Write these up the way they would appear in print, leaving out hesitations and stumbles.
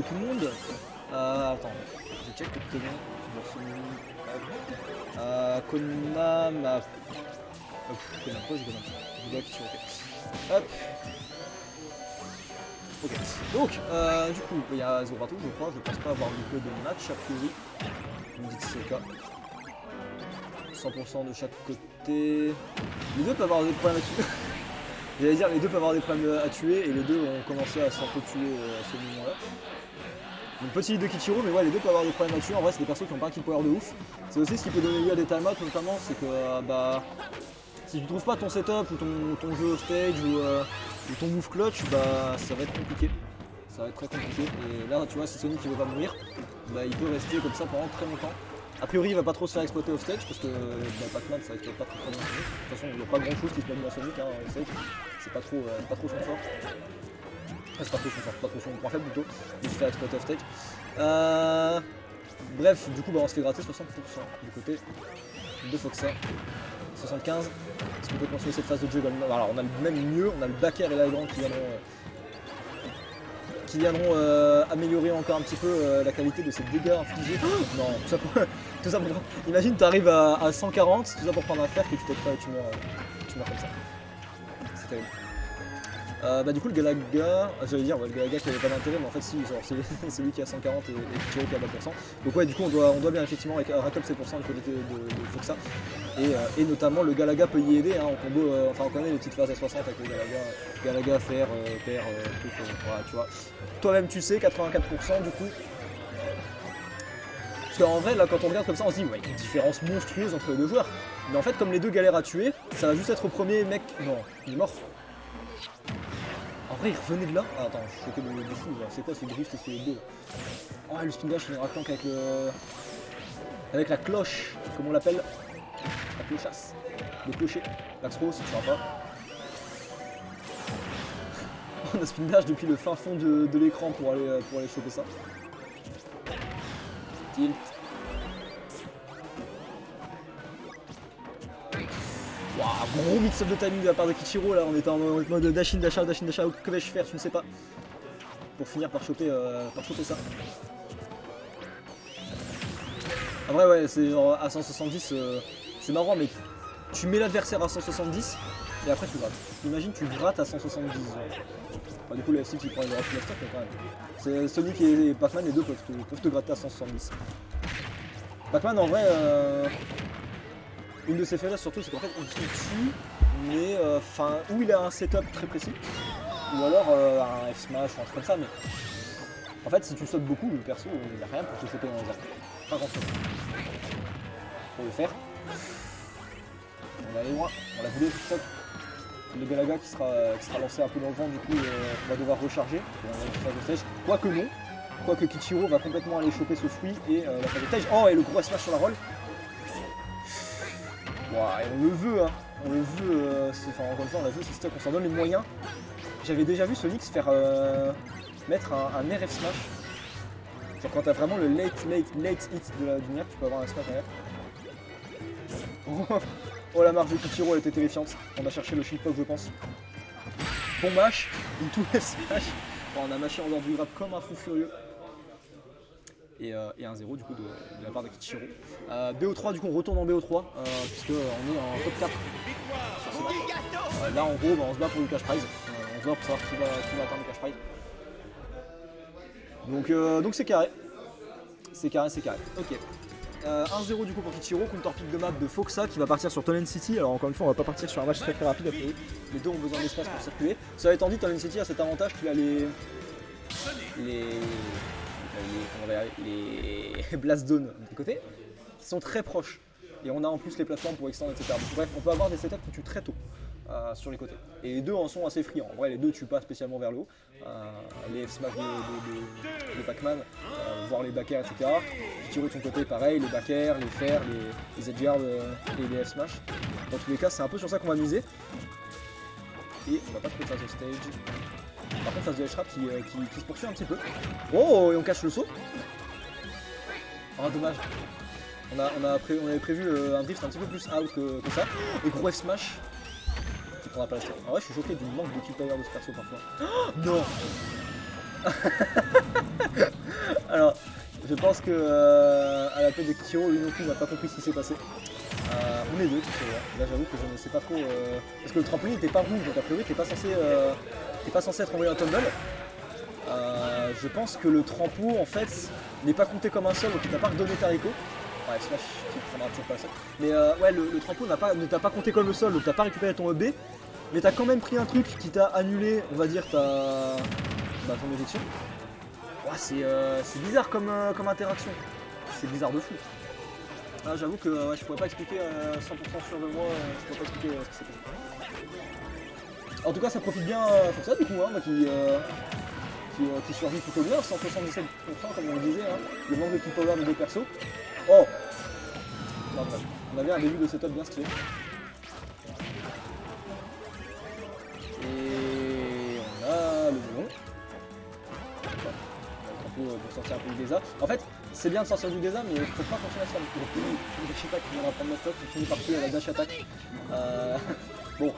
Tout le monde. Attends, je check que tout est bon. Konam. Konam, quoi j'ai Konam? Budak sur OK. Hop. Ok. Donc, du coup, il y a Zorato, je crois. Je pense pas avoir loupé de match, a priori. Vous me dites si c'est le cas. 100% de chaque côté. Les deux peuvent avoir des problèmes à tuer. J'allais dire, les deux peuvent avoir des problèmes à tuer et les deux ont commencé à s'entretuer à ce moment-là. Donc petit hit de Kichiro, mais ouais, les deux peuvent avoir des problèmes à tuer. En vrai, c'est des persos qui ont pas un kill power de ouf. C'est aussi ce qui peut donner lieu à des timeouts, notamment, c'est que si tu trouves pas ton setup ou ton jeu stage ou ton move clutch, ça va être compliqué. Ça va être très compliqué. Et là, tu vois, si Sonic il veut pas mourir, il peut rester comme ça pendant très longtemps. A priori, il va pas trop se faire exploiter off stage parce que Pac-Man ça exploite pas très bien Sonic. De toute façon, il n'y a pas grand chose qui se met bien Sonic, hein, off stage. C'est pas trop son fort. C'est pas trop son fort, pas trop son point faible plutôt, de se faire exploiter off stage. Bref, du coup, on se fait gratter 60% du côté de Foxa. 75. Est-ce qu'on peut continuer cette phase de jeu également? Alors, on a même mieux, on a le Backer et l'Agrand qui viendront améliorer encore un petit peu la qualité de ces dégâts infligés. Non, tout ça pour... Imagine, tu arrives à 140, tout ça pour prendre un fer que tu t'aides pas et tu meurs comme ça. C'est terrible. Du coup le Galaga, j'allais dire le Galaga qui avait pas d'intérêt, mais en fait si, c'est lui qui a 140 et Kichiro qui a 20%. Donc ouais, du coup on doit bien effectivement rack up 7% du côté de Foxa. Et notamment le Galaga peut y aider, hein, en combo, on connaît les petites phases à 60 avec le Galaga, fer, truc, voilà, tu vois. Toi-même tu sais, 84% du coup. Parce qu'en vrai, là quand on regarde comme ça, on se dit ouais, il y a une différence monstrueuse entre les deux joueurs. Mais en fait, comme les deux galèrent à tuer, ça va juste être au premier mec. Non, il est mort. En vrai, il revenait de là. Ah, attends, je suis choqué de fou. C'est quoi ce drift et ce dos? Oh, le spin dash, il est racclanque avec la cloche, comme on l'appelle. La clochasse. Le clocher. L'axe-ro, si tu vois pas. On a spin dash depuis le fin fond de l'écran pour aller choper ça. Tilt. Wow, gros mix-up de timing de la part de Kichiro, là on était en mode dash in, dash out, que vais-je faire, tu ne sais pas. Pour finir par choper ça. En vrai ouais, c'est genre à 170, c'est marrant mais tu mets l'adversaire à 170 et après tu grattes. Imagine tu grattes à 170. Du coup le FC qui prend une rapide stock mais quand même. C'est Sonic et Pac-Man, les deux peuvent te gratter à 170. Pac-Man en vrai... Une de ses faiblesses surtout, c'est qu'en fait il tue, mais ou il a un setup très précis, ou alors un F-Smash ou un truc comme ça, mais en fait si tu sautes beaucoup, le perso il n'y a rien pour te sauter dans les airs. Pas grand chose. Pour le faire. On va aller loin, on l'a voulu tout le Galaga qui sera lancé un peu dans le vent, du coup on va devoir recharger, quoique non, quoique Kichiro va complètement aller choper ce fruit et la phase de stage. Oh et le gros F-Smash sur la roll. Wow, et on le veut, hein. On le veut, encore une fois, on a vu, c'est stock, on s'en donne les moyens. j'avais déjà vu Sonic se faire mettre un RF smash. Genre quand t'as vraiment le late hit du Nier, tu peux avoir un smash derrière. Oh la marge de Kichiro elle était terrifiante. On a cherché le shitpop je pense. Bon mash, into F smash. Bon, on a mâché en dehors du grab comme un fou furieux. Et 1-0 du coup de la part de Kichiro. BO3 du coup on retourne en BO3 puisque on est en top 4 sur ce match. Là en gros bah, on se bat pour le cash prize. On se bat pour savoir qui va atteindre le cash prize. Donc c'est carré. C'est carré. Ok. 1-0 du coup pour Kichiro, counter pick de map de Foxa qui va partir sur Tonen City. Alors encore une fois on va pas partir sur un match très rapide après. Les deux ont besoin d'espace pour circuler. Cela étant dit, Tonen City a cet avantage qu'il a les blast zones de côté qui sont très proches. Et on a en plus les plateformes pour extendre, etc. Donc, bref, on peut avoir des setups qui tuent très tôt sur les côtés. Et les deux en sont assez friands. En vrai, les deux tuent pas spécialement vers le haut. Les F-smash de Pac-Man, voire les backers, etc. Kichiro de son côté, pareil, les backers, les fers, les edge guards et les F-smash. Dans tous les cas, c'est un peu sur ça qu'on va miser. Et on va pas trop faire ce stage. Par contre, face de H-Trap qui se poursuit un petit peu. Oh, et on cache le saut. Oh, dommage. On avait prévu un drift un petit peu plus out que ça. Et gros F-smash. Qui prendra pas la stage. En vrai, je suis choqué du manque de kill power de ce perso parfois. Oh, non. Alors, je pense que à la tête de Kichiro, lui non plus n'a pas compris ce qui s'est passé. On est deux, là j'avoue que je ne sais pas trop. Parce que le trampoline n'était pas rouge, donc a priori t'es pas censé être envoyé en tumble. Je pense que le trampo en fait n'est pas compté comme un seul, donc il t'a pas redonné ta Rico. Ouais, Smash qui prendra toujours pas le seul. Mais ouais, le trampo ne t'a pas compté comme le sol, donc t'as pas récupéré ton EB. Mais t'as quand même pris un truc qui t'a annulé, on va dire, ton éjection. Ouais, c'est bizarre comme interaction. C'est bizarre de fou. Ah, j'avoue que ouais, je pourrais pas expliquer 100% sûr de moi, je pourrais pas expliquer ce qui s'est passé. En tout cas, ça profite bien Foxa du coup, hein, qui survit plutôt bien, 177% comme on le disait, hein. Le manque de kill power de deux persos. Oh non, on avait un début de setup bien stylé. Et on a le melon. Pour sortir un peu du désert. En fait, c'est bien de sortir du désert, mais il faut pas continuer à se faire le je sais pas qui viendra prendre notre stock, qui finit par tuer à la dash attack. Bon,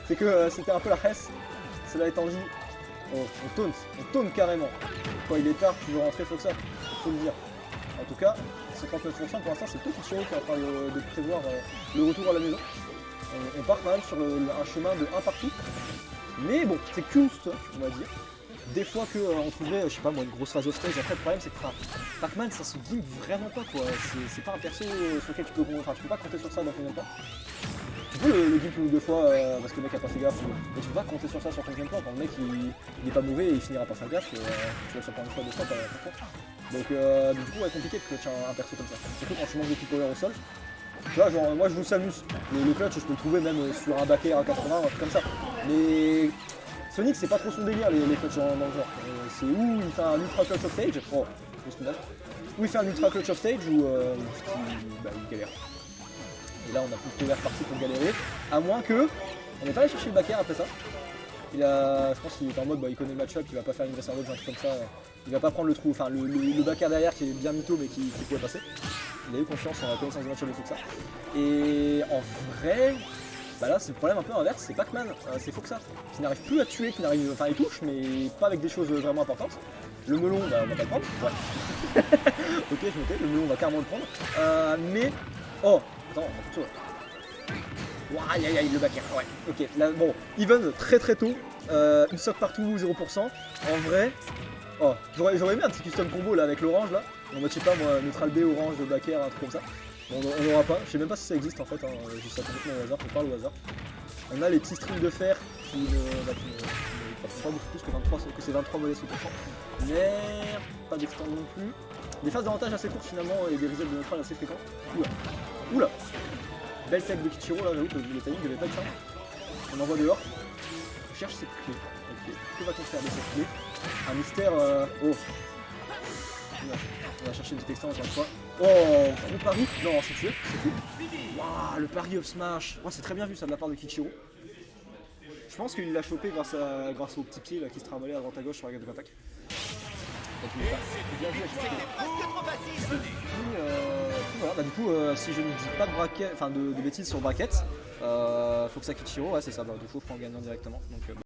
c'est que c'était un peu la hesse. Cela étant dit, on taunt carrément. Quand il est tard, tu veux rentrer, faut que ça, faut le dire. En tout cas, c'est 39% pour l'instant, c'est tout Kichiro qui est en train de prévoir le retour à la maison. On part quand même sur un chemin de 1 partout. Mais bon, c'est juste, on va dire. Des fois qu'on trouverait, je sais pas moi, une grosse phase of stage, après le problème c'est que Pac-Man ça se gimp vraiment pas quoi, c'est pas un perso sur lequel tu peux pas compter sur ça dans ton gameplay. Tu peux le gimp une ou deux fois parce que le mec a pas fait gaffe, mais tu peux pas compter sur ça sur ton gameplay quand le mec il est pas mauvais et il finira par faire gaffe, tu vas sur une fois deux fois pas contre. Donc du coup ouais compliqué de clutch un perso comme ça, surtout quand tu manques de kill power au sol. Tu vois genre moi je vous s'amuse, le clutch je peux le trouver même sur un backer à 80 un truc comme ça, mais Sonic c'est pas trop son délire les clutches dans le genre. C'est où il fait un ultra clutch of stage, oh, où il fait un ultra clutch of stage ou il galère. Et là on a plutôt l'air parti pour galérer, à moins que on n'est pas allé chercher le backer après ça. Je pense qu'il est en mode il connaît le match-up, il va pas faire une reserve un truc comme ça, il va pas prendre le trou, enfin le backer derrière qui est bien mytho mais qui pouvait passer. Il a eu confiance en la connaissance du match-up de Foxa. Et en vrai. Bah là c'est le problème un peu inverse, c'est Pac-Man, c'est Foxa, qui n'arrive plus à tuer, enfin il touche mais pas avec des choses vraiment importantes. Le melon, bah on va pas le prendre, ouais. Ok je me tais, le melon on va carrément le prendre. Mais, oh, attends, on a plutôt... Aïe aïe aïe le backer, ouais, ok, là bon, even très tôt, une sock partout, 0%, en vrai, oh, j'aurais aimé un petit custom combo là avec l'orange là, on va je sais pas moi, neutral B, orange, backer, un truc comme ça. Bon, on n'aura pas, je sais même pas si ça existe en fait, hein. Je dis ça complètement au hasard, on parle au hasard. On a les petits strings de fer qui ne passent pas beaucoup plus que c'est 23 mollets sous pression. Mais pas d'extend non plus. Des phases d'avantage assez courtes finalement et des resets de neutral assez fréquents. Oula. Belle tech de Kichiro là, j'avoue que le timing devait pas être simple. On envoie dehors. On cherche cette clé. Ok, que va-t-on faire de cette clé? Un mystère. Oh. On va chercher une petite extend encore une fois. Oh, gros pari. Non, c'est tué. Waouh, le pari of smash. Oh, c'est très bien vu ça de la part de Kichiro. Je pense qu'il l'a chopé grâce au petit pied là, qui se trimbalait à droite à gauche sur la garde d'attaque. Bien joué, voilà, bah, du coup, si je ne dis pas de braquet, enfin de bêtises sur bracket, faut que ça Kichiro, ouais c'est ça, bah, du coup je prends le gagnant directement. Donc,